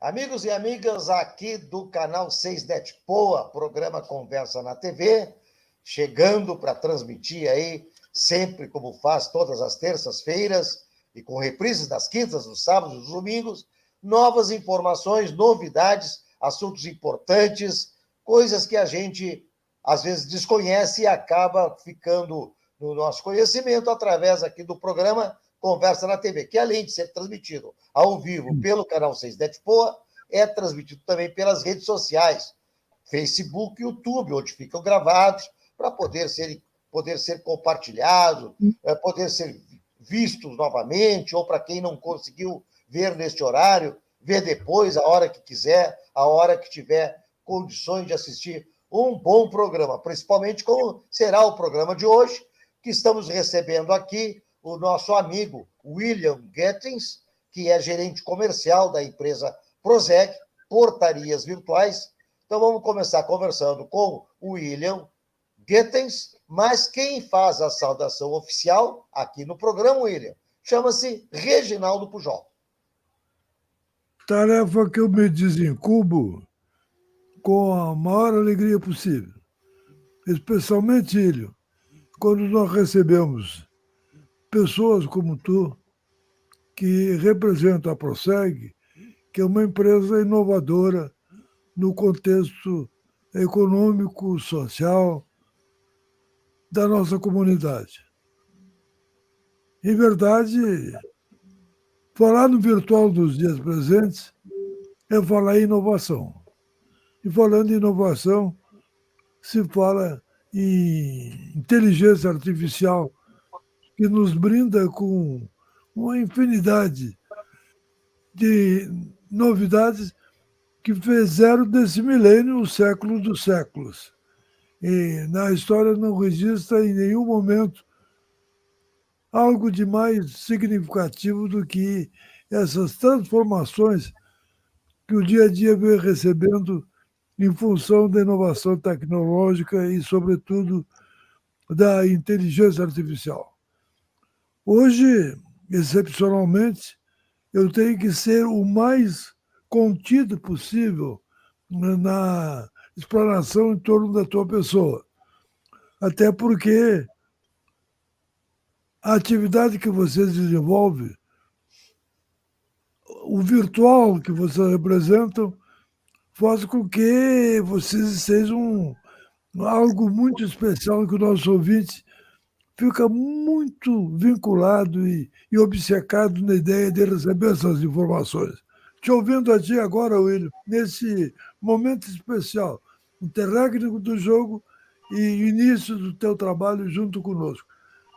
Amigos e amigas aqui do canal 6 NetPoa, programa Conversa na TV, chegando para transmitir aí, sempre como faz todas as terças-feiras, e com reprises das quintas, dos sábados e dos domingos, novas informações, novidades, assuntos importantes, coisas que a gente às vezes desconhece e acaba ficando no nosso conhecimento através aqui do programa Conversa na TV, que além de ser transmitido ao vivo pelo canal 6 NetPoa, é transmitido também pelas redes sociais, Facebook e YouTube, onde ficam gravados para poder ser compartilhados, poder ser vistos novamente, ou para quem não conseguiu ver neste horário, ver depois, a hora que quiser, a hora que tiver condições de assistir um bom programa, principalmente como será o programa de hoje, que estamos recebendo aqui o nosso amigo William Gettens, que é gerente comercial da empresa Prozeg, Portarias Virtuais. Então, vamos começar conversando com o William Gettens, mas quem faz a saudação oficial aqui no programa, William, chama-se Reginaldo Pujol. Tarefa que eu me desincubo com a maior alegria possível, especialmente, Ilho, quando nós recebemos pessoas como tu, que representam a Prozeg, que é uma empresa inovadora no contexto econômico, social da nossa comunidade. Em verdade, falar no virtual dos dias presentes é falar em inovação. E falando em inovação, se fala em inteligência artificial, que nos brinda com uma infinidade de novidades que fizeram desse milênio o século dos séculos. E na história não registra em nenhum momento algo de mais significativo do que essas transformações que o dia a dia vem recebendo em função da inovação tecnológica e, sobretudo, da inteligência artificial. Hoje, excepcionalmente, eu tenho que ser o mais contido possível na explanação em torno da tua pessoa. Até porque a atividade que vocês desenvolvem, o virtual que vocês representam, faz com que vocês sejam algo muito especial que o nosso ouvinte fica muito vinculado e obcecado na ideia de receber essas informações. Te ouvindo a ti agora, William, nesse momento especial, interregno do jogo e início do teu trabalho junto conosco.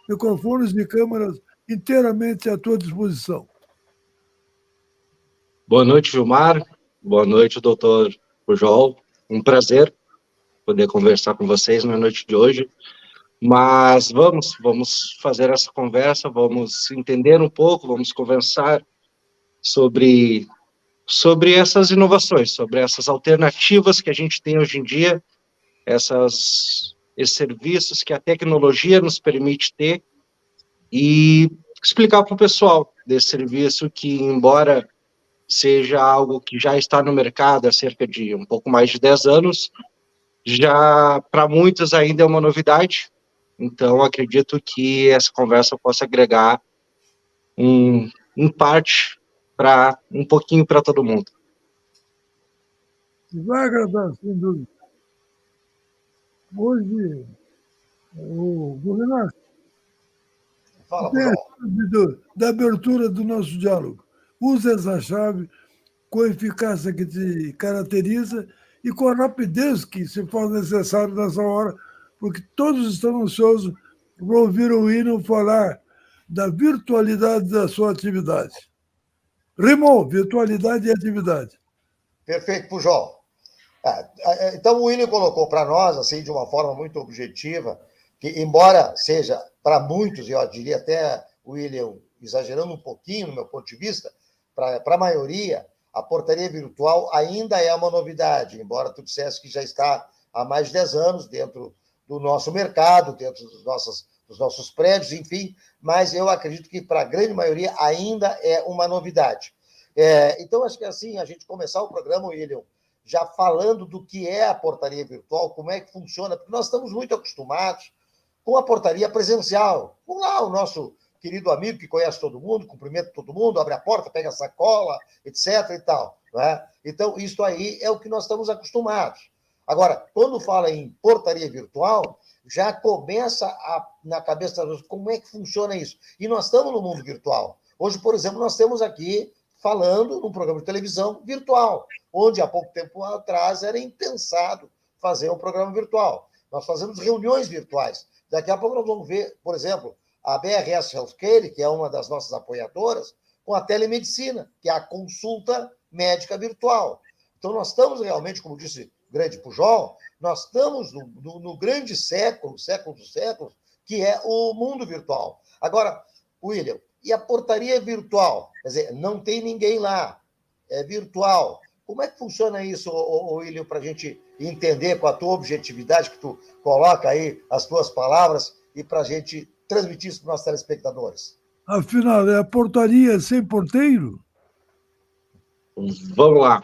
Microfones e câmeras inteiramente à tua disposição. Boa noite, Vilmar. Boa noite, doutor Pujol. Um prazer poder conversar com vocês na noite de hoje. Mas vamos fazer essa conversa, vamos entender um pouco, vamos conversar sobre essas inovações, sobre essas alternativas que a gente tem hoje em dia, esses serviços que a tecnologia nos permite ter, e explicar para o pessoal desse serviço que, embora seja algo que já está no mercado há cerca de um pouco mais de 10 anos, já para muitos ainda é uma novidade. Então, acredito que essa conversa possa agregar em parte, um pouquinho para todo mundo. Vai agradar, sem dúvida. Hoje, o governador tem a chave da abertura do nosso diálogo. Use essa chave com a eficácia que te caracteriza e com a rapidez que se faz necessário nessa hora, porque todos estão ansiosos para ouvir o William falar da virtualidade da sua atividade. Rimou, virtualidade e atividade. Perfeito, Pujol. Então, o William colocou para nós, assim, de uma forma muito objetiva, que, embora seja para muitos, e eu diria até, William, exagerando um pouquinho no meu ponto de vista, para a maioria, a portaria virtual ainda é uma novidade, embora tu dissesse que já está há mais de 10 anos dentro do nosso mercado, dentro dos nossos prédios, enfim, mas eu acredito que para a grande maioria ainda é uma novidade. Então, acho que assim, a gente começar o programa, William, já falando do que é a portaria virtual, como é que funciona, porque nós estamos muito acostumados com a portaria presencial. Vamos lá, o nosso querido amigo que conhece todo mundo, cumprimenta todo mundo, abre a porta, pega a sacola, etc. e tal. Não é? Então, isso aí é o que nós estamos acostumados. Agora, quando fala em portaria virtual, já começa na cabeça das pessoas como é que funciona isso. E nós estamos no mundo virtual. Hoje, por exemplo, nós temos aqui falando num programa de televisão virtual, onde há pouco tempo atrás era impensado fazer um programa virtual. Nós fazemos reuniões virtuais. Daqui a pouco nós vamos ver, por exemplo, a BRS Healthcare, que é uma das nossas apoiadoras, com a telemedicina, que é a consulta médica virtual. Então, nós estamos realmente, como disse o grande Pujol, nós estamos no grande século dos séculos, que é o mundo virtual. Agora, William, e a portaria virtual? Quer dizer, não tem ninguém lá, é virtual. Como é que funciona isso, William, para a gente entender com a tua objetividade, que tu coloca aí as tuas palavras, e para a gente transmitir isso para os nossos telespectadores? Afinal, é a portaria sem porteiro? Vamos lá.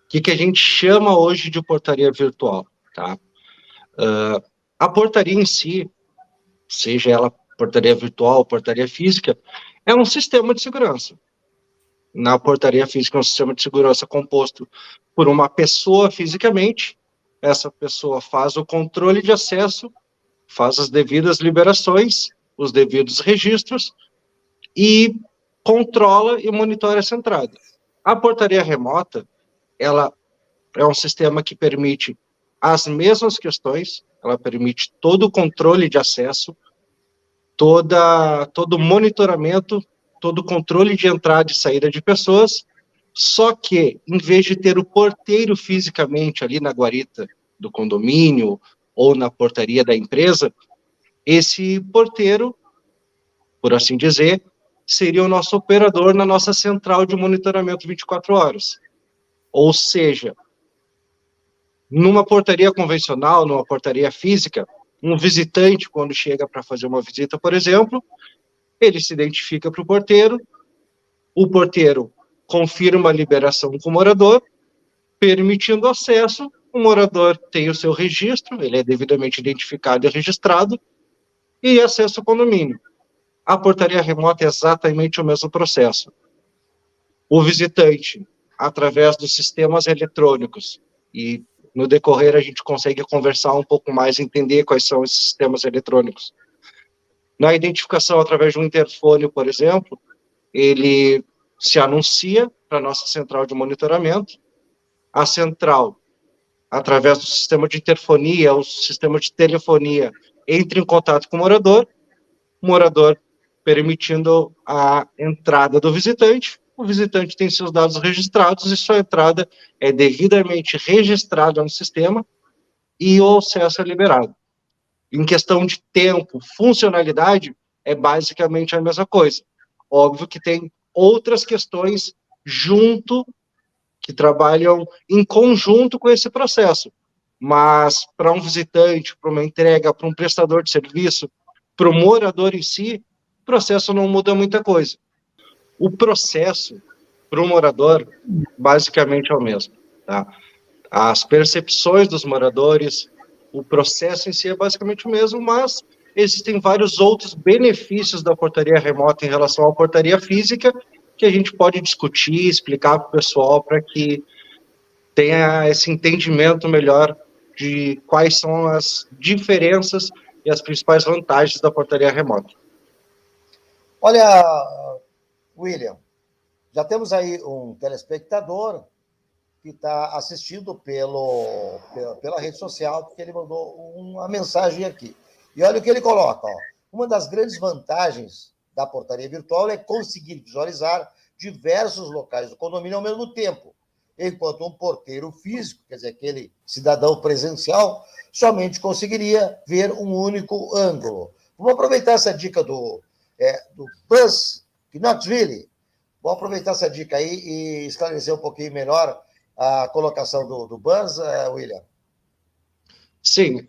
O que a gente chama hoje de portaria virtual? Tá? A portaria em si, seja ela portaria virtual, portaria física, é um sistema de segurança. Na portaria física é um sistema de segurança composto por uma pessoa fisicamente, essa pessoa faz o controle de acesso, faz as devidas liberações, os devidos registros e controla e monitora essa entrada. A portaria remota, ela é um sistema que permite as mesmas questões, ela permite todo o controle de acesso, todo o monitoramento, todo o controle de entrada e saída de pessoas, só que, em vez de ter o porteiro fisicamente ali na guarita do condomínio ou na portaria da empresa, esse porteiro, por assim dizer, seria o nosso operador na nossa central de monitoramento 24 horas. Ou seja, numa portaria convencional, numa portaria física, um visitante, quando chega para fazer uma visita, por exemplo, ele se identifica para o porteiro confirma a liberação com o morador, permitindo acesso, o morador tem o seu registro, ele é devidamente identificado e registrado, e acesso ao condomínio. A portaria remota é exatamente o mesmo processo. O visitante, através dos sistemas eletrônicos, e no decorrer a gente consegue conversar um pouco mais, entender quais são esses sistemas eletrônicos. Na identificação através de um interfone, por exemplo, ele se anuncia para a nossa central de monitoramento. A central, através do sistema de interfonia, o sistema de telefonia, entra em contato com o morador permitindo a entrada do visitante, o visitante tem seus dados registrados e sua entrada é devidamente registrada no sistema e o acesso é liberado. Em questão de tempo, funcionalidade, é basicamente a mesma coisa. Óbvio que tem outras questões que trabalham em conjunto com esse processo, mas para um visitante, para uma entrega, para um prestador de serviço, para o morador em si, o processo não muda muita coisa. O processo para o morador, basicamente é o mesmo. Tá? As percepções dos moradores, o processo em si é basicamente o mesmo, mas existem vários outros benefícios da portaria remota em relação à portaria física que a gente pode discutir, explicar para o pessoal para que tenha esse entendimento melhor de quais são as diferenças e as principais vantagens da portaria remota. Olha, William, já temos aí um telespectador que está assistindo pela rede social, porque ele mandou uma mensagem aqui. E olha o que ele coloca. Ó. Uma das grandes vantagens da portaria virtual é conseguir visualizar diversos locais do condomínio ao mesmo tempo, enquanto um porteiro físico, quer dizer, aquele cidadão presencial, somente conseguiria ver um único ângulo. Vamos aproveitar essa dica do Buzz Knoxville. Vamos aproveitar essa dica aí e esclarecer um pouquinho melhor a colocação do Buzz, William. Sim,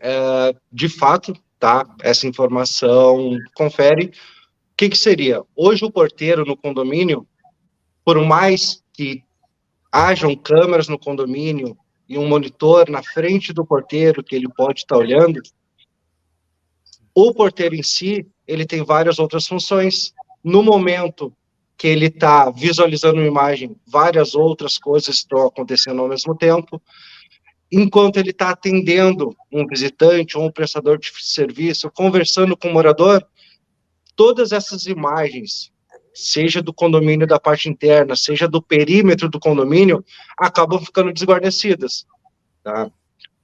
de fato, tá? Essa informação confere. O que seria? Hoje o porteiro no condomínio, por mais que hajam câmeras no condomínio e um monitor na frente do porteiro que ele pode estar olhando, o porteiro em si, ele tem várias outras funções. No momento que ele está visualizando uma imagem, várias outras coisas estão acontecendo ao mesmo tempo. Enquanto ele está atendendo um visitante ou um prestador de serviço, conversando com o morador, todas essas imagens, seja do condomínio da parte interna, seja do perímetro do condomínio, acabam ficando desguarnecidas. Tá?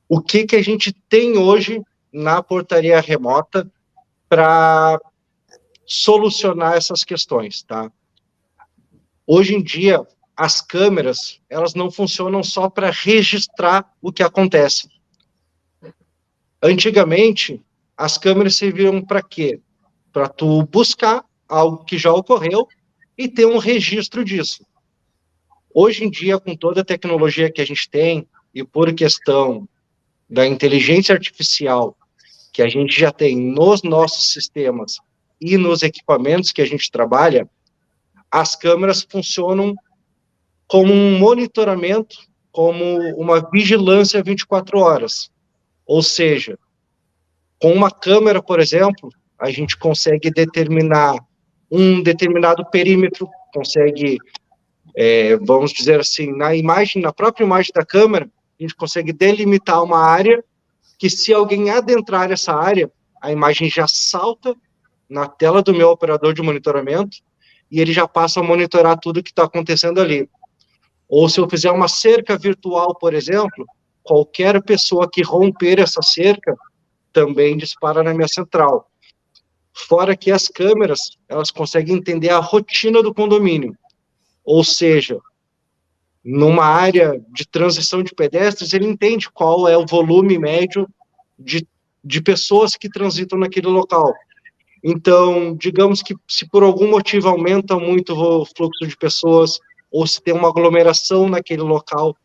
O que a gente tem hoje na portaria remota para solucionar essas questões, tá? Hoje em dia, as câmeras, elas não funcionam só para registrar o que acontece. Antigamente, as câmeras serviam para quê? Para tu buscar algo que já ocorreu e ter um registro disso. Hoje em dia, com toda a tecnologia que a gente tem, e por questão da inteligência artificial que a gente já tem nos nossos sistemas e nos equipamentos que a gente trabalha, as câmeras funcionam como um monitoramento, como uma vigilância 24 horas. Ou seja, com uma câmera, por exemplo, a gente consegue determinar um determinado perímetro, consegue, vamos dizer assim, na própria imagem da câmera, a gente consegue delimitar uma área que, se alguém adentrar essa área, a imagem já salta na tela do meu operador de monitoramento e ele já passa a monitorar tudo que está acontecendo ali. Ou se eu fizer uma cerca virtual, por exemplo, qualquer pessoa que romper essa cerca também dispara na minha central. Fora que as câmeras, elas conseguem entender a rotina do condomínio. Ou seja, numa área de transição de pedestres, ele entende qual é o volume médio de pessoas que transitam naquele local. Então, digamos que se por algum motivo aumenta muito o fluxo de pessoas, ou se tem uma aglomeração naquele local,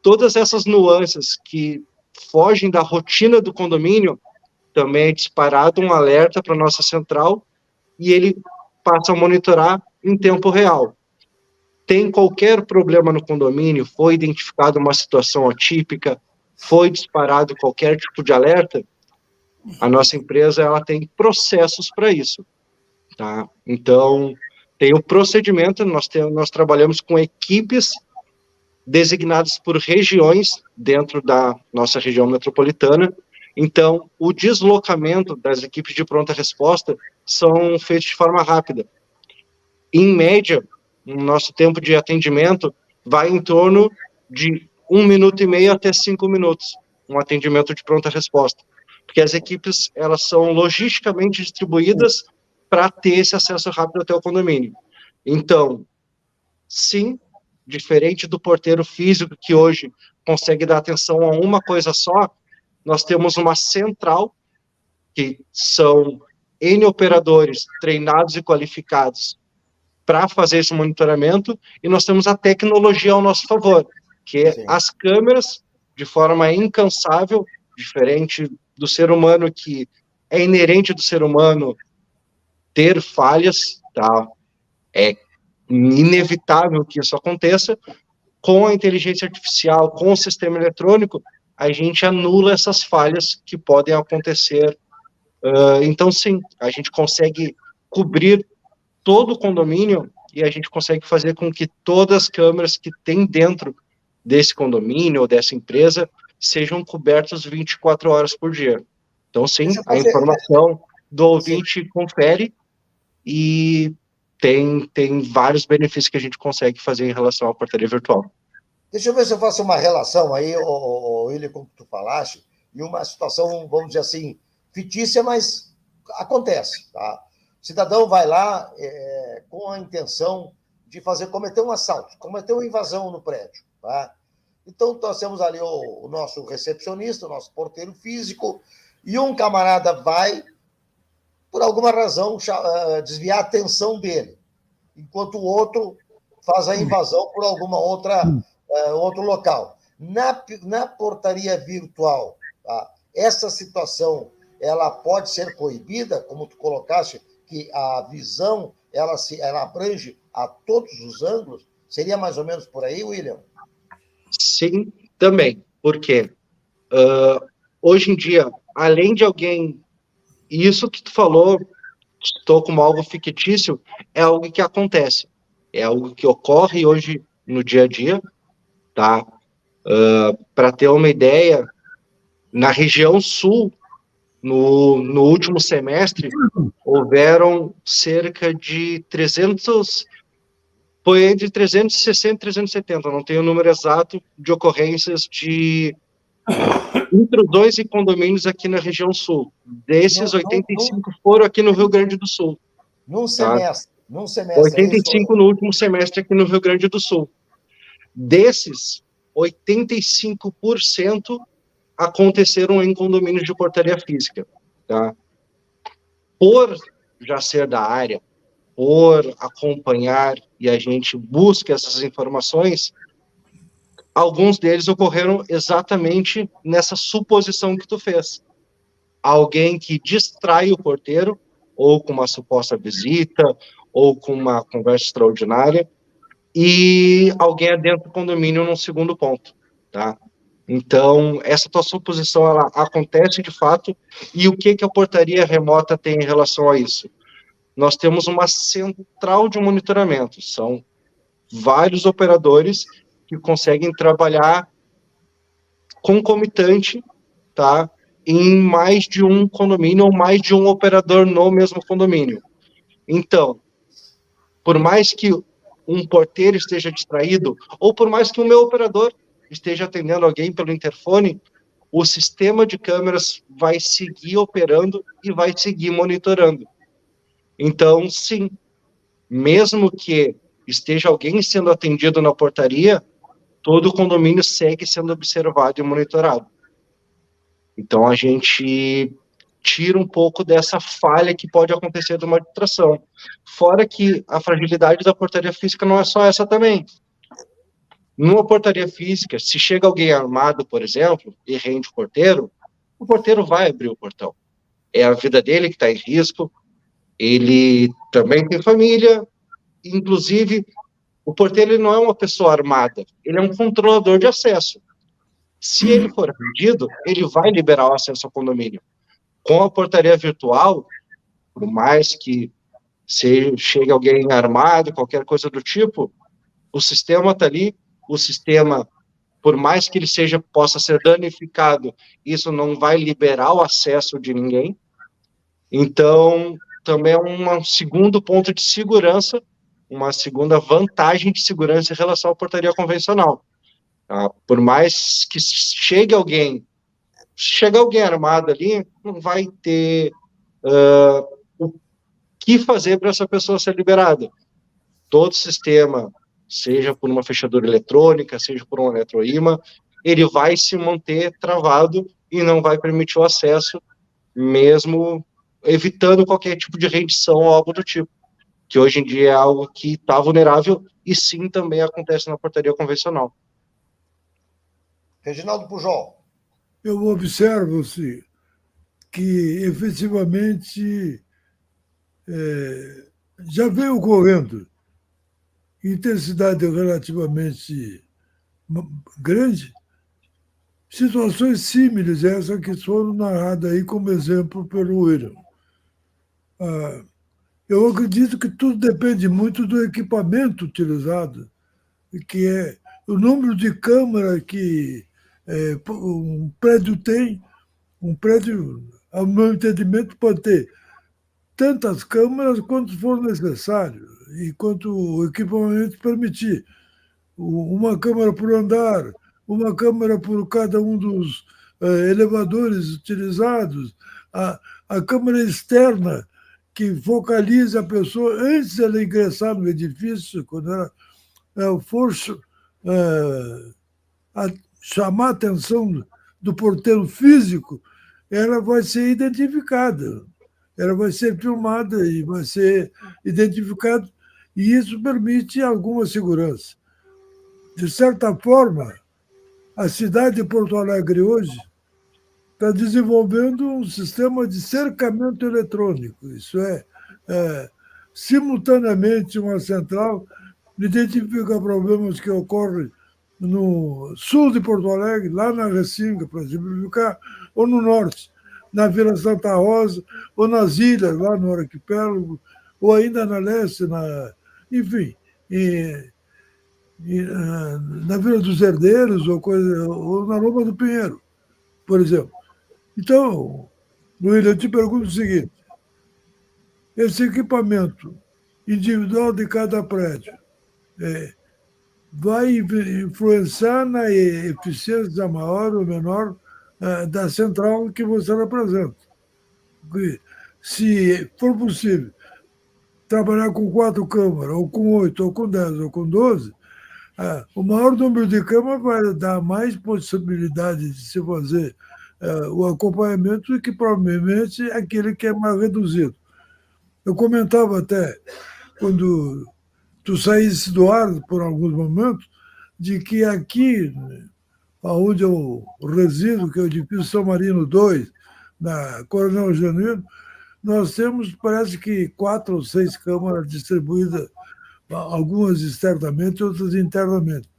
todas essas nuances que fogem da rotina do condomínio, também é disparado um alerta para a nossa central e ele passa a monitorar em tempo real. Tem qualquer problema no condomínio, foi identificada uma situação atípica, foi disparado qualquer tipo de alerta, a nossa empresa ela tem processos para isso. Tá? Então, tem o procedimento, nós trabalhamos com equipes designadas por regiões dentro da nossa região metropolitana. Então, o deslocamento das equipes de pronta resposta são feitos de forma rápida. Em média, o nosso tempo de atendimento vai em torno de 1 minuto e meio até 5 minutos, um atendimento de pronta resposta. Porque as equipes, elas são logisticamente distribuídas para ter esse acesso rápido até o condomínio. Então, sim, diferente do porteiro físico, que hoje consegue dar atenção a uma coisa só, nós temos uma central, que são N operadores treinados e qualificados para fazer esse monitoramento, e nós temos a tecnologia ao nosso favor, que é as câmeras, de forma incansável, diferente do ser humano, que é inerente do ser humano ter falhas, tá? É inevitável que isso aconteça. Com a inteligência artificial, com o sistema eletrônico, a gente anula essas falhas que podem acontecer. Então, sim, a gente consegue cobrir todo o condomínio e a gente consegue fazer com que todas as câmeras que tem dentro desse condomínio ou dessa empresa sejam cobertas 24 horas por dia. Então, sim, a informação do ouvinte confere e tem vários benefícios que a gente consegue fazer em relação à portaria virtual. Deixa eu ver se eu faço uma relação aí, William, como tu falaste, e uma situação, vamos dizer assim, fictícia, mas acontece, tá? O cidadão vai lá com a intenção de cometer um assalto, cometer uma invasão no prédio, tá? Então, nós temos ali o nosso recepcionista, o nosso porteiro físico, e um camarada vai, por alguma razão, desviar a atenção dele, enquanto o outro faz a invasão por alguma outro local. Na portaria virtual, tá? Essa situação ela pode ser proibida, como tu colocaste, que a visão ela abrange a todos os ângulos? Seria mais ou menos por aí, William? Sim, também. Por quê? Hoje em dia, além de alguém... E isso que tu falou, estou como algo fictício, é algo que acontece. É algo que ocorre hoje no dia a dia, tá? Para ter uma ideia, na região sul, no último semestre, houveram cerca de 300... Foi entre 360 e 370, não tenho o número exato, de ocorrências de intrusões em condomínios aqui na região sul. Desses, 85 foram aqui no Rio Grande do Sul. Num Tá? semestre, 85 no último semestre aqui no Rio Grande do Sul. Desses, 85% aconteceram em condomínios de portaria física. Tá? Por já ser da área, por acompanhar e a gente busca essas informações, alguns deles ocorreram exatamente nessa suposição que tu fez. Alguém que distrai o porteiro, ou com uma suposta visita, ou com uma conversa extraordinária, e alguém é dentro do condomínio num segundo ponto, tá? Então, essa tua suposição, ela acontece de fato, e o que a portaria remota tem em relação a isso? Nós temos uma central de monitoramento, são vários operadores que conseguem trabalhar concomitante, tá, em mais de um condomínio ou mais de um operador no mesmo condomínio. Então, por mais que um porteiro esteja distraído, ou por mais que o meu operador esteja atendendo alguém pelo interfone, o sistema de câmeras vai seguir operando e vai seguir monitorando. Então, sim, mesmo que esteja alguém sendo atendido na portaria, todo o condomínio segue sendo observado e monitorado. Então, a gente tira um pouco dessa falha que pode acontecer de uma distração. Fora que a fragilidade da portaria física não é só essa também. Numa portaria física, se chega alguém armado, por exemplo, e rende o porteiro vai abrir o portão. É a vida dele que está em risco, ele também tem família, inclusive, o porteiro ele não é uma pessoa armada, ele é um controlador de acesso. Se ele for agredido, ele vai liberar o acesso ao condomínio. Com a portaria virtual, por mais que chegue alguém armado, qualquer coisa do tipo, o sistema está ali, o sistema, por mais que ele possa ser danificado, isso não vai liberar o acesso de ninguém. Então, também é um segundo ponto de segurança, uma segunda vantagem de segurança em relação à portaria convencional. Tá? Por mais que chegue alguém armado ali, não vai ter o que fazer para essa pessoa ser liberada. Todo sistema, seja por uma fechadura eletrônica, seja por um eletroímã, ele vai se manter travado e não vai permitir o acesso, mesmo evitando qualquer tipo de rendição ou algo do tipo, que hoje em dia é algo que está vulnerável e sim também acontece na portaria convencional. Reginaldo Pujol. Eu observo-se que, efetivamente, já vem ocorrendo intensidade relativamente grande, situações similares a essas que foram narradas aí como exemplo pelo William. Eu acredito que tudo depende muito do equipamento utilizado, que é o número de câmeras que um prédio tem. Um prédio, ao meu entendimento, pode ter tantas câmeras quanto for necessário e quanto o equipamento permitir. Uma câmera por andar, uma câmera por cada um dos elevadores utilizados, a câmera externa que focaliza a pessoa antes de ela ingressar no edifício, quando ela for chamar a atenção do porteiro físico, ela vai ser identificada, ela vai ser filmada e vai ser identificada, e isso permite alguma segurança. De certa forma, a cidade de Porto Alegre hoje está desenvolvendo um sistema de cercamento eletrônico. Isso simultaneamente uma central identifica problemas que ocorrem no sul de Porto Alegre, lá na Restinga, para exemplificar, ou no norte, na Vila Santa Rosa, ou nas ilhas, lá no arquipélago, ou ainda na leste, enfim, na Vila dos Herdeiros, ou na Loma do Pinheiro, por exemplo. Então, Luíra, eu te pergunto o seguinte: esse equipamento individual de cada prédio vai influenciar na eficiência maior ou menor da central que você representa. Se for possível trabalhar com 4 câmaras, ou com 8, ou com 10, ou com 12, o maior número de câmaras vai dar mais possibilidade de se fazer o acompanhamento do que provavelmente aquele que é mais reduzido. Eu comentava até, quando tu saísse do ar por alguns momentos, de que aqui, onde eu resido, que é o edifício São Marino 2, na Coronel Genuíno, nós temos, parece que 4 ou 6 câmaras distribuídas, algumas externamente, outras internamente.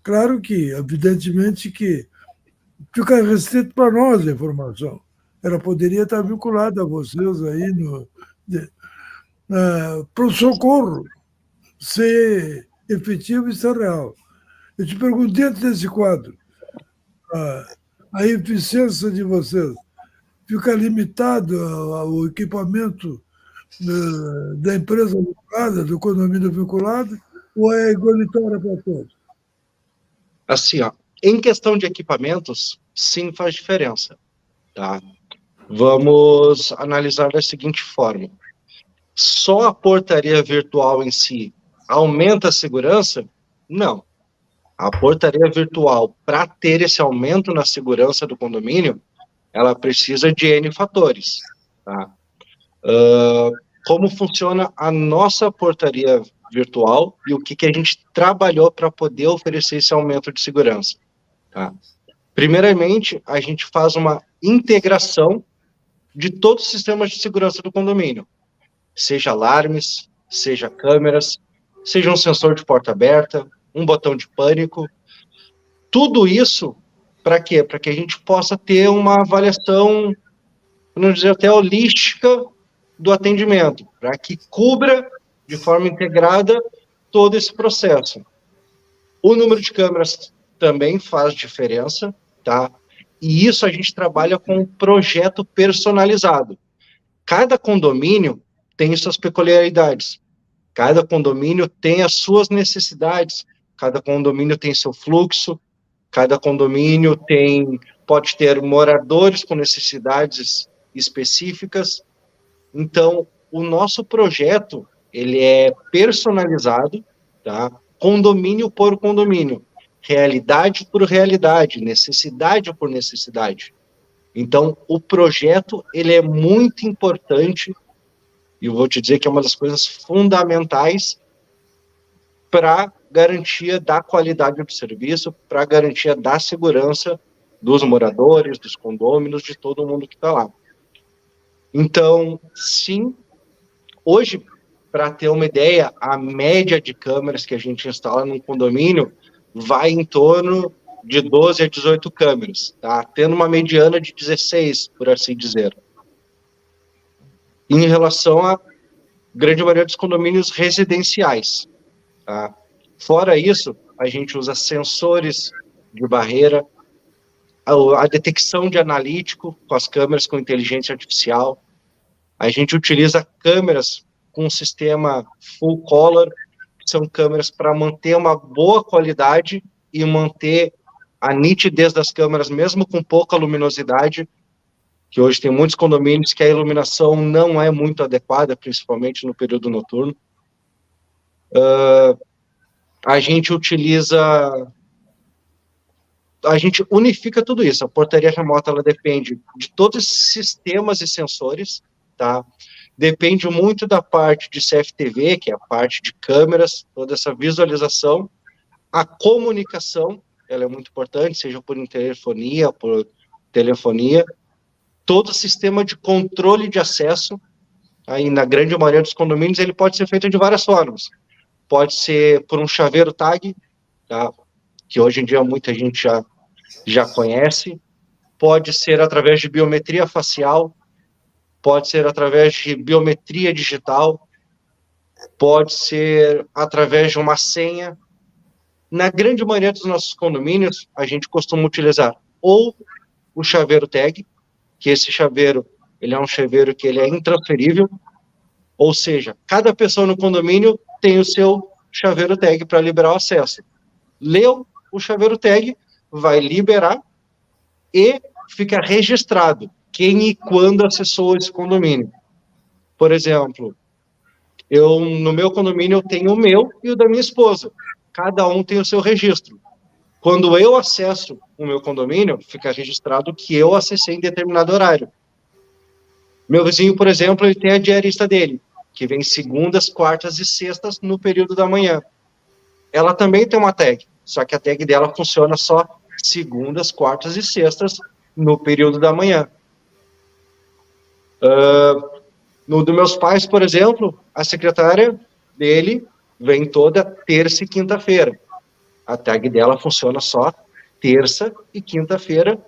Claro que, evidentemente, que fica restrito para nós a informação. Ela poderia estar vinculada a vocês aí para o socorro ser efetivo e ser real. Eu te pergunto, dentro desse quadro, a eficiência de vocês fica limitada ao equipamento da empresa vinculada, do condomínio vinculado, ou é igualitária para todos? Assim, em questão de equipamentos, sim, faz diferença. Tá? Vamos analisar da seguinte forma. Só a portaria virtual em si aumenta a segurança? Não. A portaria virtual, para ter esse aumento na segurança do condomínio, ela precisa de N fatores. Tá? Como funciona a nossa portaria virtual e o que a gente trabalhou para poder oferecer esse aumento de segurança. Tá? Primeiramente, a gente faz uma integração de todos os sistemas de segurança do condomínio, seja alarmes, seja câmeras, seja um sensor de porta aberta, um botão de pânico, tudo isso para quê? Para que a gente possa ter uma avaliação, vamos dizer, até holística do atendimento, para que cubra de forma integrada todo esse processo. O número de câmeras também faz diferença, tá? E isso a gente trabalha com um projeto personalizado. Cada condomínio tem suas peculiaridades, cada condomínio tem as suas necessidades, cada condomínio tem seu fluxo, cada condomínio pode ter moradores com necessidades específicas. Então, o nosso projeto, ele é personalizado, tá? Condomínio por condomínio, realidade por realidade, necessidade por necessidade. Então, o projeto, ele é muito importante, e eu vou te dizer que é uma das coisas fundamentais para garantia da qualidade do serviço, para garantia da segurança dos moradores, dos condôminos, de todo mundo que está lá. Então, sim, hoje, para ter uma ideia, a média de câmeras que a gente instala num condomínio vai em torno de 12 a 18 câmeras, tá? Tendo uma mediana de 16, por assim dizer. Em relação à grande maioria dos condomínios residenciais, tá? Fora isso, a gente usa sensores de barreira, a detecção de analítico com as câmeras com inteligência artificial. A gente utiliza câmeras com um sistema full color, que são câmeras para manter uma boa qualidade e manter a nitidez das câmeras, mesmo com pouca luminosidade, que hoje tem muitos condomínios que a iluminação não é muito adequada, principalmente no período noturno. A gente unifica tudo isso. A portaria remota, ela depende de todos esses sistemas e sensores, tá? Depende muito da parte de CFTV, que é a parte de câmeras, toda essa visualização. A comunicação, ela é muito importante, seja por interfonia, por telefonia. Todo o sistema de controle de acesso, aí na grande maioria dos condomínios, ele pode ser feito de várias formas. Pode ser por um chaveiro tag, tá? Que hoje em dia muita gente já conhece. Pode ser através de biometria facial, pode ser através de biometria digital, pode ser através de uma senha. Na grande maioria dos nossos condomínios, a gente costuma utilizar ou o chaveiro tag, que esse chaveiro, ele é um chaveiro que ele é intransferível, ou seja, cada pessoa no condomínio tem o seu chaveiro tag para liberar o acesso. Leu o chaveiro tag, vai liberar e fica registrado quem e quando acessou esse condomínio. Por exemplo, no meu condomínio eu tenho o meu e o da minha esposa. Cada um tem o seu registro. Quando eu acesso o meu condomínio, fica registrado que eu acessei em determinado horário. Meu vizinho, por exemplo, ele tem a diarista dele, que vem segundas, quartas e sextas no período da manhã. Ela também tem uma tag, só que a tag dela funciona só segundas, quartas e sextas no período da manhã. No dos meus pais, por exemplo, a secretária dele vem toda terça e quinta-feira. A tag dela funciona só terça e quinta-feira,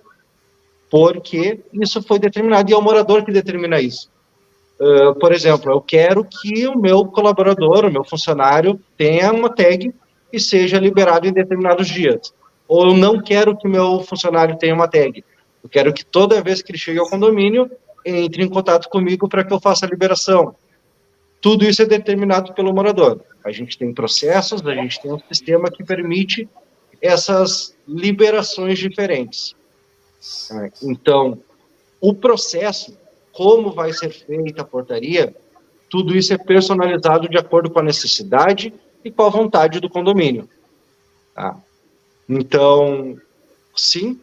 porque isso foi determinado, e é o morador que determina isso. Por exemplo, eu quero que o meu colaborador, o meu funcionário, tenha uma tag e seja liberado em determinados dias. Ou eu não quero que o meu funcionário tenha uma tag. Eu quero que toda vez que ele chegue ao condomínio, entre em contato comigo para que eu faça a liberação. Tudo isso é determinado pelo morador. A gente tem processos, a gente tem um sistema que permite essas liberações diferentes. Então, o processo, como vai ser feita a portaria, tudo isso é personalizado de acordo com a necessidade e com a vontade do condomínio. Tá? Então, sim,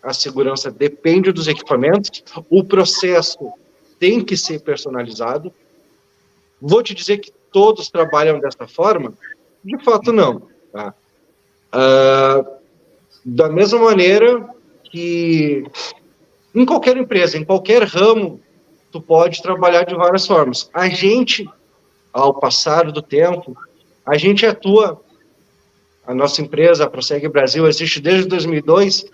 a segurança depende dos equipamentos, o processo tem que ser personalizado. Vou te dizer que todos trabalham dessa forma? De fato, não. Tá? Da mesma maneira que em qualquer empresa, em qualquer ramo, tu pode trabalhar de várias formas. A gente, ao passar do tempo, a gente atua, a nossa empresa, a Prossegue Brasil, existe desde 2002,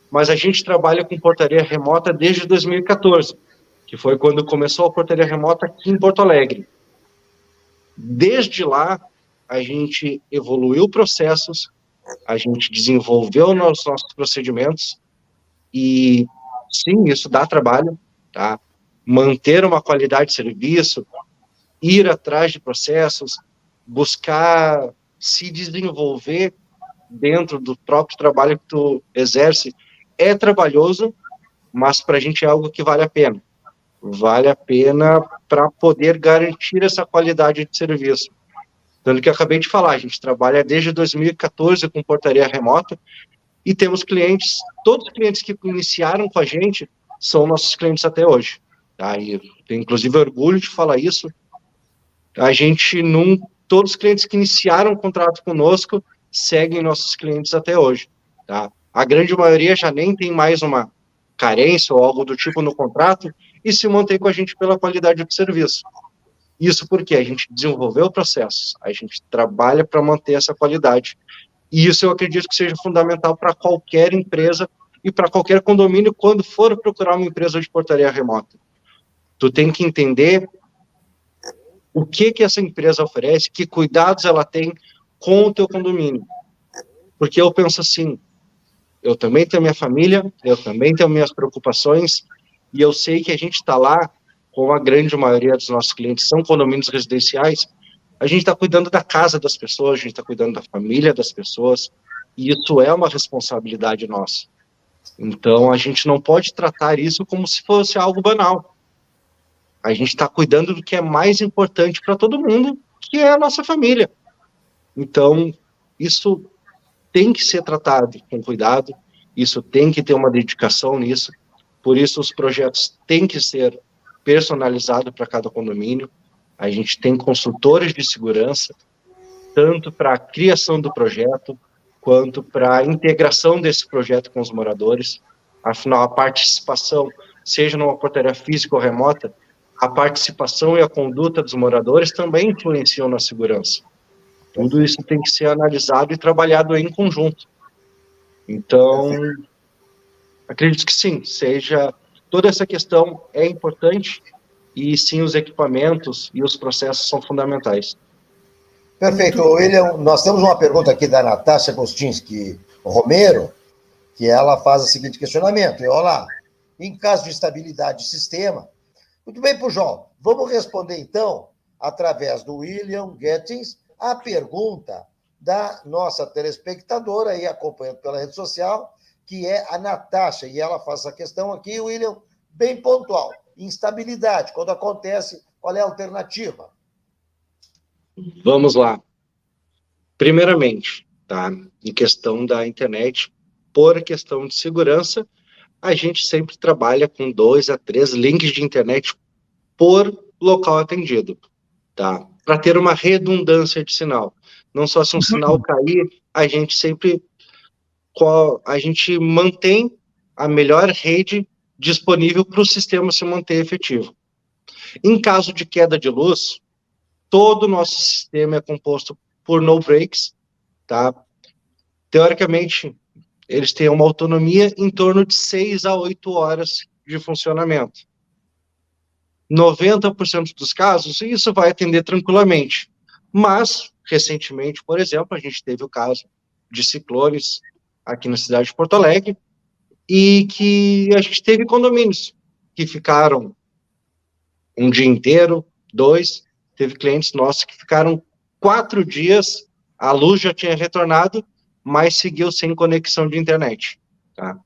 mas a gente trabalha com portaria remota desde 2014, que foi quando começou a portaria remota aqui em Porto Alegre. Desde lá, a gente evoluiu processos, a gente desenvolveu os nossos procedimentos, e sim, isso dá trabalho, tá? Manter uma qualidade de serviço, ir atrás de processos, buscar se desenvolver dentro do próprio trabalho que tu exerce, é trabalhoso, mas para a gente é algo que vale a pena. Vale a pena para poder garantir essa qualidade de serviço. Tanto que eu acabei de falar, a gente trabalha desde 2014 com portaria remota e temos clientes, todos os clientes que iniciaram com a gente são nossos clientes até hoje. Tá? E tenho, inclusive, orgulho de falar isso. A gente todos os clientes que iniciaram o contrato conosco seguem nossos clientes até hoje. Tá? A grande maioria já nem tem mais uma carência ou algo do tipo no contrato e se mantém com a gente pela qualidade do serviço. Isso porque a gente desenvolveu processos, a gente trabalha para manter essa qualidade. E isso eu acredito que seja fundamental para qualquer empresa e para qualquer condomínio quando for procurar uma empresa de portaria remota. Tu tem que entender o que essa empresa oferece, que cuidados ela tem com o teu condomínio. Porque eu penso assim, eu também tenho minha família, eu também tenho minhas preocupações, e eu sei que a gente está lá, como a grande maioria dos nossos clientes são condomínios residenciais, a gente está cuidando da casa das pessoas, a gente está cuidando da família das pessoas, e isso é uma responsabilidade nossa. Então, a gente não pode tratar isso como se fosse algo banal. A gente está cuidando do que é mais importante para todo mundo, que é a nossa família. Então, isso tem que ser tratado com cuidado, isso tem que ter uma dedicação nisso, por isso os projetos têm que ser personalizados para cada condomínio. A gente tem consultores de segurança, tanto para a criação do projeto, quanto para a integração desse projeto com os moradores. Afinal, a participação, seja numa portaria física ou remota, a participação e a conduta dos moradores também influenciam na segurança. Tudo isso tem que ser analisado e trabalhado em conjunto. Então, acredito que sim, toda essa questão é importante e sim, os equipamentos e os processos são fundamentais. Perfeito, William. Nós temos uma pergunta aqui da Natasha Gostinski Romero, que ela faz o seguinte questionamento. Olá, em caso de instabilidade de sistema... Muito bem, Pujol. Vamos responder, então, através do William Gettins, a pergunta da nossa telespectadora, aí acompanhando pela rede social, que é a Natasha, e ela faz essa questão aqui, William, bem pontual. Instabilidade, quando acontece, qual é a alternativa? Vamos lá. Primeiramente, tá? Em questão da internet, por questão de segurança, a gente sempre trabalha com 2 a 3 links de internet por local atendido, tá? Para ter uma redundância de sinal. Não só se um sinal cair, a gente mantém a melhor rede disponível para o sistema se manter efetivo. Em caso de queda de luz, todo o nosso sistema é composto por no breaks, tá? Teoricamente, eles têm uma autonomia em torno de 6 a 8 horas de funcionamento. 90% dos casos, isso vai atender tranquilamente. Mas, recentemente, por exemplo, a gente teve o caso de ciclones aqui na cidade de Porto Alegre, e que a gente teve condomínios que ficaram um dia inteiro, 2, teve clientes nossos que ficaram 4 dias, a luz já tinha retornado, mas seguiu sem conexão de internet. Tá?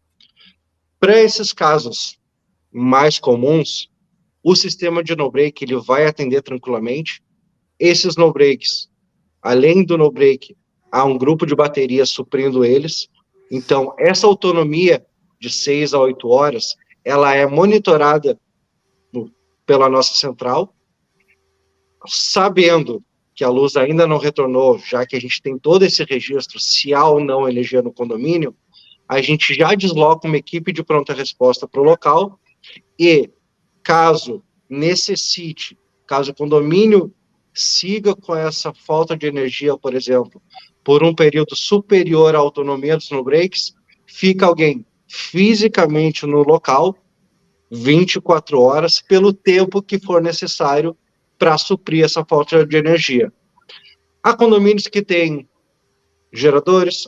Para esses casos mais comuns, o sistema de no-break ele vai atender tranquilamente. Esses no-breaks, além do no-break, há um grupo de baterias suprindo eles. Então, essa autonomia de 6 a 8 horas, ela é monitorada pela nossa central, sabendo que a luz ainda não retornou, já que a gente tem todo esse registro, se há ou não energia no condomínio, a gente já desloca uma equipe de pronta resposta para o local e, caso necessite, caso o condomínio siga com essa falta de energia, por exemplo, por um período superior à autonomia dos no-breaks, fica alguém fisicamente no local 24 horas, pelo tempo que for necessário para suprir essa falta de energia. Há condomínios que têm geradores,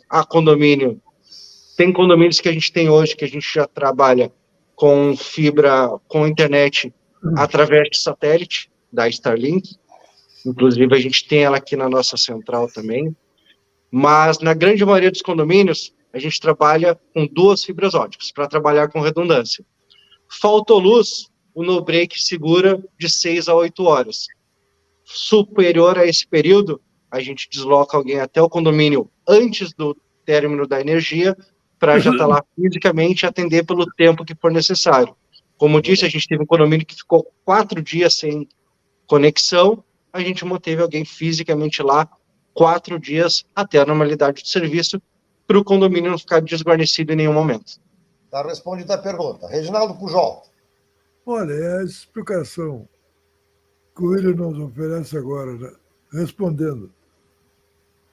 tem condomínios que a gente tem hoje, que a gente já trabalha com fibra, com internet, através de satélite, da Starlink. Inclusive, a gente tem ela aqui na nossa central também. Mas, na grande maioria dos condomínios, a gente trabalha com 2 fibras óticas, para trabalhar com redundância. Faltou luz, o no-break segura de 6 a 8 horas. Superior a esse período, a gente desloca alguém até o condomínio antes do término da energia, para já estar lá fisicamente e atender pelo tempo que for necessário. Como eu disse, a gente teve um condomínio que ficou 4 dias sem conexão, a gente manteve alguém fisicamente lá 4 dias até a normalidade de serviço, para o condomínio não ficar desguarnecido em nenhum momento. Está respondida a pergunta. Reginaldo Pujol. Olha, é a explicação que o William nos oferece agora, né? Respondendo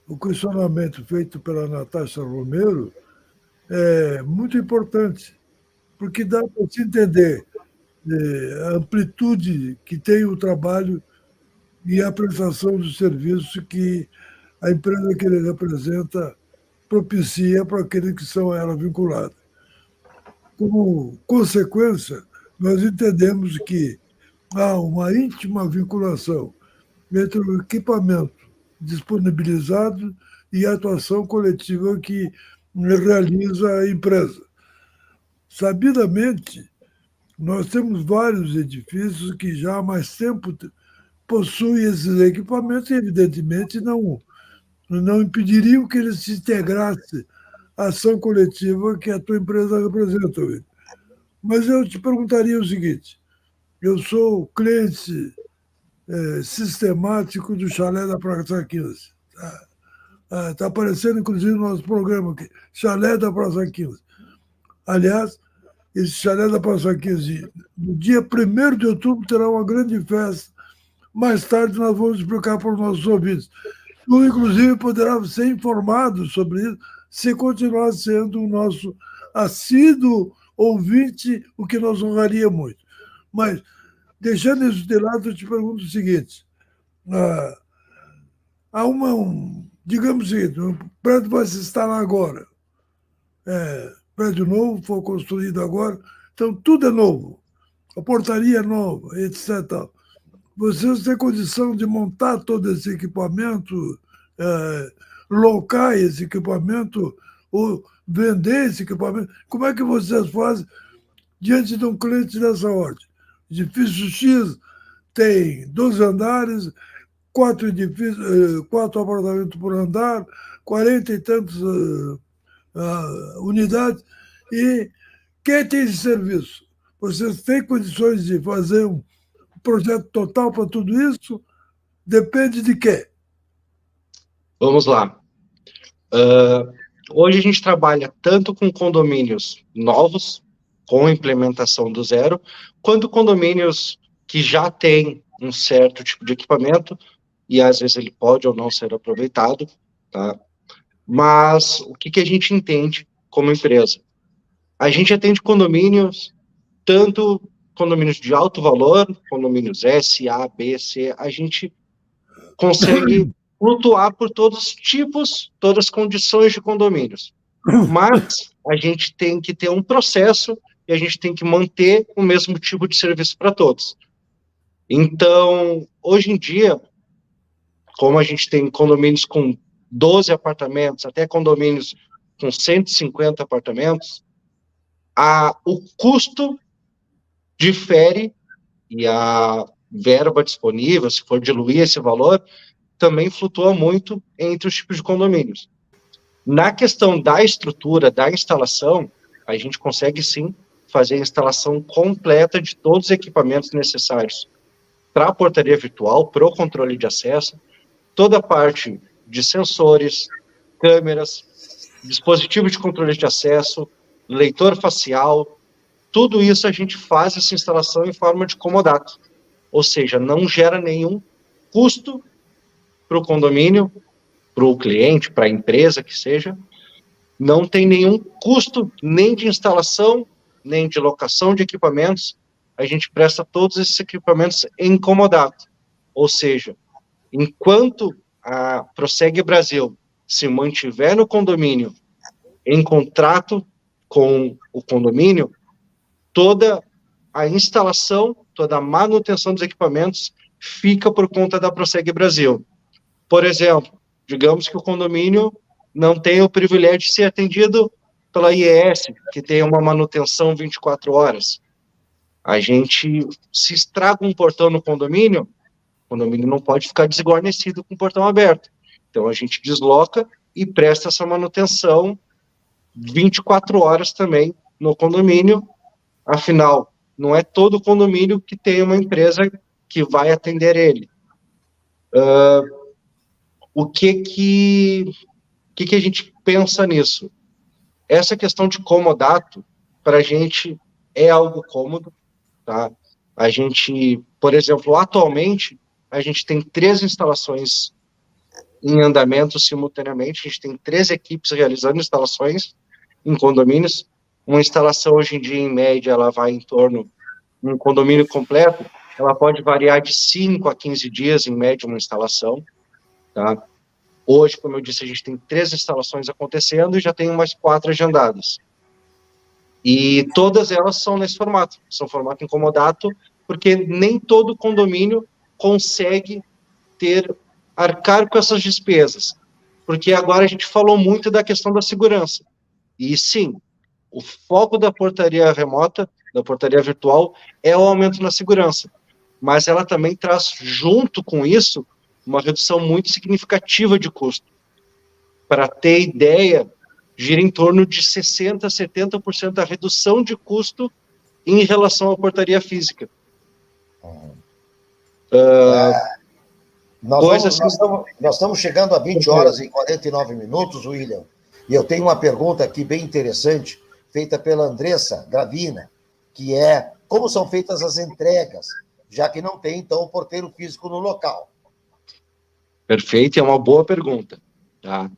o questionamento feito pela Natasha Romero, é muito importante, porque dá para se entender a amplitude que tem o trabalho e a prestação do serviço que a empresa que ele representa propicia para aqueles que são a ela vinculados. Como consequência, nós entendemos que há uma íntima vinculação entre o equipamento disponibilizado e a atuação coletiva que realiza a empresa. Sabidamente, nós temos vários edifícios que já há mais tempo possuem esses equipamentos e, evidentemente, não impediriam que eles se integrassem à ação coletiva que a tua empresa representa. Mas eu te perguntaria o seguinte: eu sou cliente sistemático do Chalé da Praça 15. Está aparecendo, inclusive, no nosso programa aqui, Chalé da Praça 15. Aliás, esse Chalé da Paçoquense, no dia 1º de outubro, terá uma grande festa. Mais tarde nós vamos explicar para os nossos ouvintes. Tu, inclusive, poderá ser informado sobre isso se continuar sendo o nosso assíduo ouvinte, o que nos honraria muito. Mas, deixando isso de lado, eu te pergunto o seguinte. Há digamos o seguinte, o prédio vai se instalar agora. Prédio novo, foi construído agora, então tudo é novo. A portaria é nova, etc. Vocês têm condição de montar todo esse equipamento, locar esse equipamento, ou vender esse equipamento? Como é que vocês fazem diante de um cliente dessa ordem? Edifício X tem 12 andares, 4 apartamentos por andar, 40 e tantos unidades, e quem tem esse serviço? Vocês têm condições de fazer um projeto total para tudo isso? Depende de quê? Vamos lá. Hoje a gente trabalha tanto com condomínios novos, com implementação do zero, quanto condomínios que já têm um certo tipo de equipamento, e às vezes ele pode ou não ser aproveitado, tá? Mas o que a gente entende como empresa? A gente atende condomínios, tanto condomínios de alto valor, condomínios S, A, B, C, a gente consegue flutuar por todos os tipos, todas as condições de condomínios. Mas a gente tem que ter um processo e a gente tem que manter o mesmo tipo de serviço para todos. Então, hoje em dia, como a gente tem condomínios com 12 apartamentos, até condomínios com 150 apartamentos, o custo difere e a verba disponível, se for diluir esse valor, também flutua muito entre os tipos de condomínios. Na questão da estrutura, da instalação, a gente consegue sim fazer a instalação completa de todos os equipamentos necessários para a portaria virtual, para o controle de acesso, toda a parte de sensores, câmeras, dispositivos de controle de acesso, leitor facial, tudo isso a gente faz essa instalação em forma de comodato, ou seja, não gera nenhum custo para o condomínio, para o cliente, para a empresa que seja, não tem nenhum custo nem de instalação, nem de locação de equipamentos, a gente presta todos esses equipamentos em comodato, ou seja, enquanto a Proseg Brasil se mantiver no condomínio em contrato com o condomínio, toda a instalação, toda a manutenção dos equipamentos fica por conta da Proseg Brasil. Por exemplo, digamos que o condomínio não tem o privilégio de ser atendido pela IES, que tem uma manutenção 24 horas. A gente, se estraga um portão no condomínio, o condomínio não pode ficar desguarnecido com o portão aberto. Então, a gente desloca e presta essa manutenção 24 horas também no condomínio. Afinal, não é todo condomínio que tem uma empresa que vai atender ele. O que a gente pensa nisso? Essa questão de comodato, para a gente, é algo cômodo, tá? A gente, por exemplo, atualmente, a gente tem 3 instalações em andamento simultaneamente, a gente tem 3 equipes realizando instalações em condomínios. Uma instalação hoje em dia, em média, ela vai em torno, um condomínio completo, ela pode variar de 5 a 15 dias, em média, uma instalação, tá? Hoje, como eu disse, a gente tem 3 instalações acontecendo e já tem umas 4 agendadas. E todas elas são nesse formato, são formato em comodato, porque nem todo condomínio consegue arcar com essas despesas. Porque agora a gente falou muito da questão da segurança. E sim, o foco da portaria remota, da portaria virtual, é o aumento na segurança. Mas ela também traz, junto com isso, uma redução muito significativa de custo. Para ter ideia, gira em torno de 60% a 70% a redução de custo em relação à portaria física. Nós estamos chegando a 20 horas e 49 minutos, William, e eu tenho uma pergunta aqui bem interessante, feita pela Andressa Gravina, que é como são feitas as entregas, já que não tem, então, o porteiro físico no local. Perfeito, é uma boa pergunta. Tá?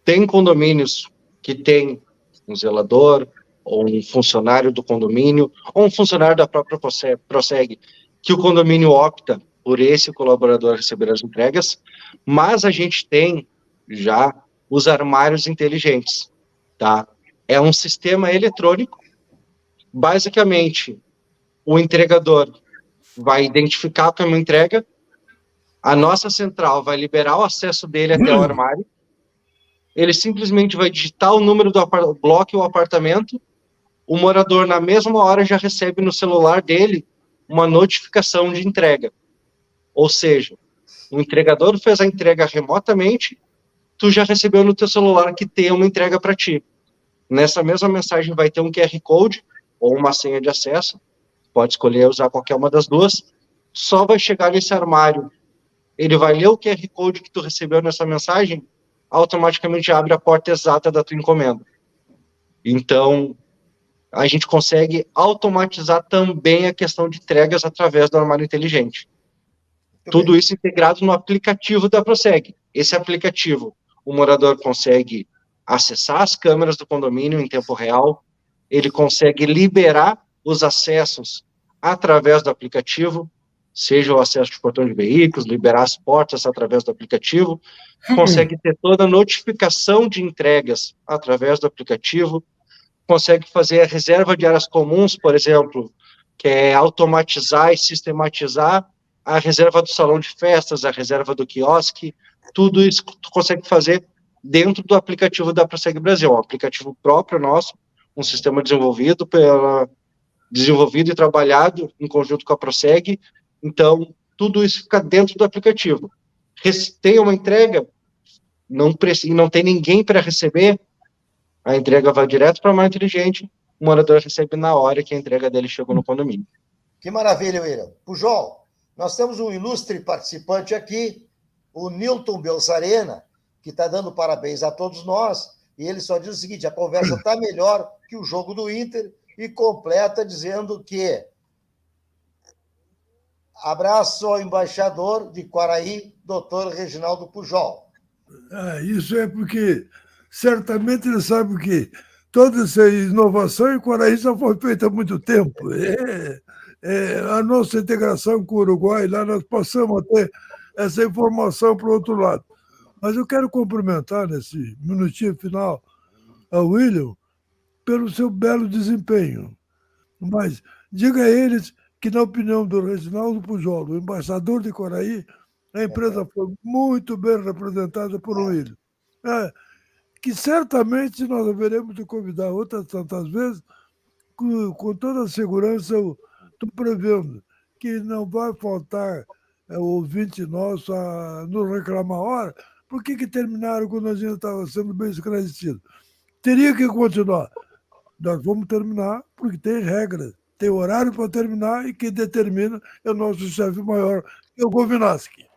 Tem condomínios que tem um zelador, ou um funcionário do condomínio, ou um funcionário da própria Proseg, que o condomínio opta por esse colaborador receber as entregas, mas a gente tem já os armários inteligentes, tá? É um sistema eletrônico, basicamente, o entregador vai identificar como uma entrega, a nossa central vai liberar o acesso dele até o armário, ele simplesmente vai digitar o número do bloco ou apartamento, o morador, na mesma hora, já recebe no celular dele uma notificação de entrega. Ou seja, o entregador fez a entrega remotamente, tu já recebeu no teu celular que tem uma entrega para ti. Nessa mesma mensagem vai ter um QR Code ou uma senha de acesso, pode escolher usar qualquer uma das duas, só vai chegar nesse armário, ele vai ler o QR Code que tu recebeu nessa mensagem, automaticamente abre a porta exata da tua encomenda. Então, a gente consegue automatizar também a questão de entregas através do armário inteligente. Tudo isso integrado no aplicativo da Proseg. Esse aplicativo, o morador consegue acessar as câmeras do condomínio em tempo real, ele consegue liberar os acessos através do aplicativo, seja o acesso de portão de veículos, liberar as portas através do aplicativo, consegue ter toda a notificação de entregas através do aplicativo, consegue fazer a reserva de áreas comuns, por exemplo, que é automatizar e sistematizar a reserva do salão de festas, a reserva do quiosque, tudo isso tu consegue fazer dentro do aplicativo da Proseg Brasil, um aplicativo próprio nosso, um sistema desenvolvido e trabalhado em conjunto com a Proseg, então tudo isso fica dentro do aplicativo. Tem uma entrega, não tem ninguém para receber, a entrega vai direto para a armário inteligente, o morador recebe na hora que a entrega dele chegou no condomínio. Que maravilha, William. Pujol, nós temos um ilustre participante aqui, o Nilton Belsarena, que está dando parabéns a todos nós, e ele só diz o seguinte, a conversa está melhor que o jogo do Inter, e completa dizendo que abraço ao embaixador de Quaraí, doutor Reginaldo Pujol. Isso é porque certamente ele sabe que toda essa inovação em Quaraí já foi feita há muito tempo. A nossa integração com o Uruguai, lá nós passamos a ter essa informação para o outro lado. Mas eu quero cumprimentar nesse minutinho final a William pelo seu belo desempenho. Mas diga a eles que, na opinião do Reginaldo Pujol, o embaixador de Quaraí, a empresa foi muito bem representada por William. Que certamente nós haveremos de convidar outras tantas vezes, com toda a segurança, eu estou prevendo que não vai faltar ouvinte nosso a nos reclamar, ora, por que terminaram quando a gente estava sendo bem esclarecido? Teria que continuar. Nós vamos terminar porque tem regras, tem horário para terminar e quem determina é o nosso chefe maior, que é o Govinaski.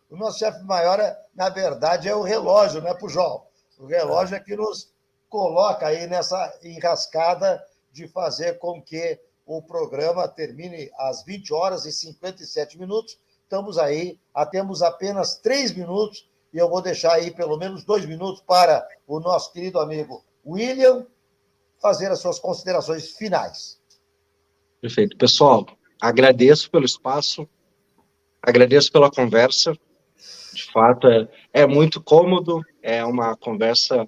O nosso chefe maior, na verdade, é o relógio, né, Pujol? O relógio é que nos coloca aí nessa enrascada de fazer com que o programa termine às 20 horas e 57 minutos. Estamos aí, temos apenas 3 minutos, e eu vou deixar aí pelo menos 2 minutos para o nosso querido amigo William fazer as suas considerações finais. Perfeito. Pessoal, agradeço pelo espaço, agradeço pela conversa. De fato, é muito cômodo, é uma conversa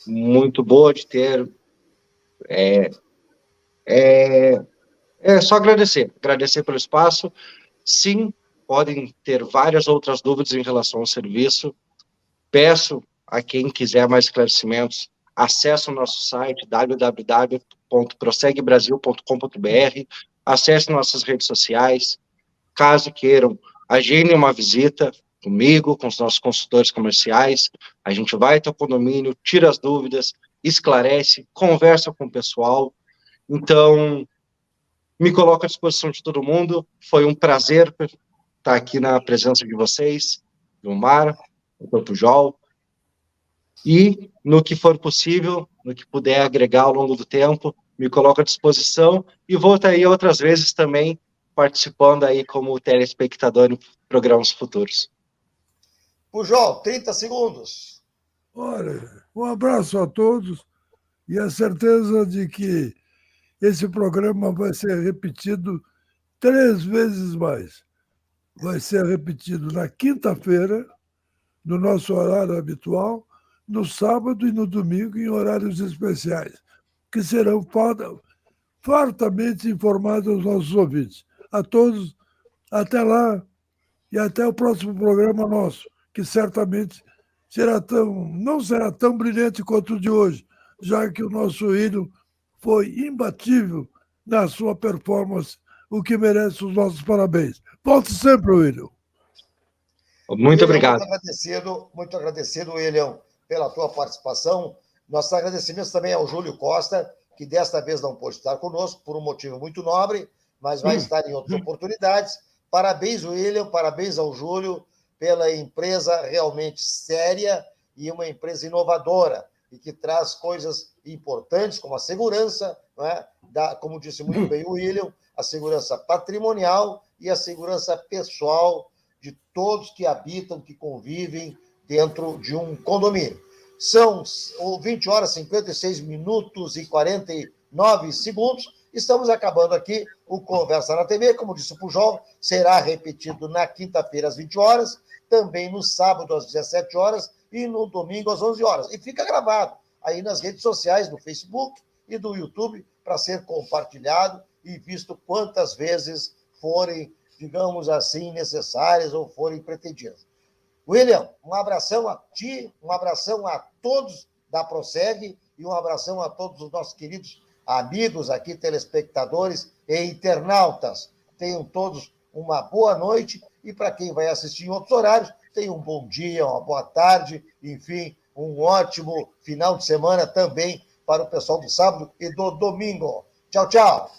muito boa de ter. É só agradecer pelo espaço. Sim, podem ter várias outras dúvidas em relação ao serviço. Peço a quem quiser mais esclarecimentos, acesse o nosso site www.prosegbrasil.com.br, acesse nossas redes sociais. Caso queiram, agendem uma visita comigo, com os nossos consultores comerciais. A gente vai até o condomínio, tira as dúvidas, esclarece, conversa com o pessoal. Então, me coloco à disposição de todo mundo. Foi um prazer estar aqui na presença de vocês, Vilmar, o Dr. Pujol. E, no que for possível, no que puder agregar ao longo do tempo, me coloco à disposição e voltarei outras vezes também participando aí como telespectador em programas futuros. Pujol, 30 segundos. Olha, um abraço a todos e a certeza de que esse programa vai ser repetido 3 vezes mais. Vai ser repetido na quinta-feira, no nosso horário habitual, no sábado e no domingo, em horários especiais, que serão fartamente informados aos nossos ouvintes. A todos, até lá e até o próximo programa nosso, que certamente não será tão brilhante quanto o de hoje, já que o nosso William foi imbatível na sua performance, o que merece os nossos parabéns. Volte sempre, William. Muito obrigado. Muito agradecido, William, pela tua participação. Nossos agradecimentos também ao Júlio Costa, que desta vez não pôde estar conosco, por um motivo muito nobre, mas vai estar em outras oportunidades. Parabéns, William, parabéns ao Júlio, pela empresa realmente séria e uma empresa inovadora, e que traz coisas importantes, como a segurança, não é? Como disse muito bem o William, a segurança patrimonial e a segurança pessoal de todos que habitam, que convivem dentro de um condomínio. São 20 horas, 56 minutos e 49 segundos. Estamos acabando aqui o Conversa na TV. Como disse o Pujol, será repetido na quinta-feira às 20 horas, também no sábado às 17 horas e no domingo às 11 horas. E fica gravado aí nas redes sociais, no Facebook e do YouTube, para ser compartilhado e visto quantas vezes forem, digamos assim, necessárias ou forem pretendidas. William, um abração a ti, um abração a todos da Proseg e um abração a todos os nossos queridos amigos aqui, telespectadores e internautas. Tenham todos uma boa noite e para quem vai assistir em outros horários, tenham um bom dia, uma boa tarde, enfim, um ótimo final de semana também para o pessoal do sábado e do domingo. Tchau, tchau!